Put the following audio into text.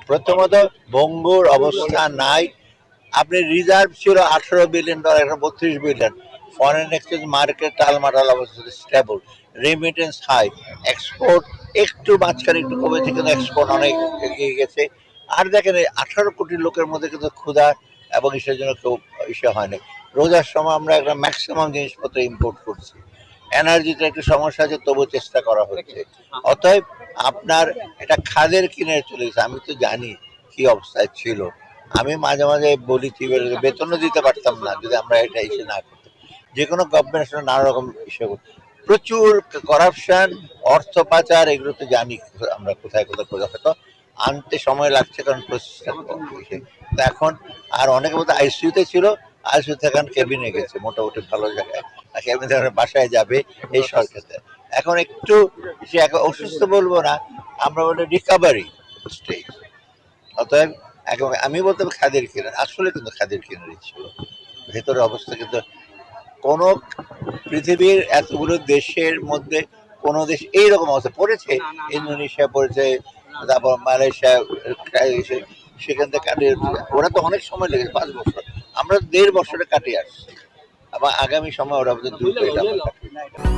প্রথমত ভঙ্গুর অবস্থা নাই। আপনি রিজার্ভ ছিল $18 বিলিয়ন, এখন $32 বিলিয়ন। ফরেন এক্সচেঞ্জ মার্কেট টালমাটাল অবস্থা, স্টেবল, রেমিটেন্স হাই, এক্সপোর্ট একটু মাঝখানে একটু কমেছে, কিন্তু এক্সপোর্ট অনেক এগিয়ে গেছে। আর দেখেন 18 কোটি লোকের মধ্যে কিন্তু ক্ষুধা এবং ইসের জন্য কেউ ইসে হয়নি। রোজার সময় আমরা একটা ম্যাক্সিমাম জিনিসপত্র ইম্পোর্ট করছি। এনার্জিতে একটু সমস্যা আছে, তবু চেষ্টা করা হচ্ছে। অতএব আপনার এটা খাদের কিনে চলে গেছে। আমি তো জানি কি অবস্থায় ছিল। আমি মাঝে মাঝে বলি বেতনও দিতে পারতাম না যদি আমরা এটা ইসে না করতাম। যে কোনো গভর্নমেন্ট আসলে নানা রকম ইসে প্রচুর করাপশন, অর্থ পাচার, এগুলো তো জানি আমরা কোথায় কোথায় হয়তো আনতে সময় লাগছে, কারণ প্রসেসটা তো এখন। আর অনেকে বলতে আইসিইউতে ছিল, আইসিইউ থেকে এখন কেবিনে গেছে মোটামুটি ভালো জায়গায়, কেবিন থেকে বাসায় যাবে এই সরকারতে। এখন একটু সে অসুস্থ বলবো না, আমরা বলি রিকাভারি স্টেজ। অতএব আমি বলতে খাদের কেনার, আসলে কিন্তু খাদের কেনারই ছিল। ভেতরের অবস্থা কিন্তু কোন পৃথিবীর এতগুলো দেশের মধ্যে কোন দেশ এইরকম অবস্থা পড়েছে। ইন্দোনেশিয়া পড়েছে, তারপর মালয়েশিয়া, সেখান থেকে কাটিয়ে, ওরা তো অনেক সময় লেগেছে, 5 বছর। আমরা 1.5 বছরে কাটিয়ে আসছি, আবার আগামী সময় ওরা দ্রুত এটা কাটিয়ে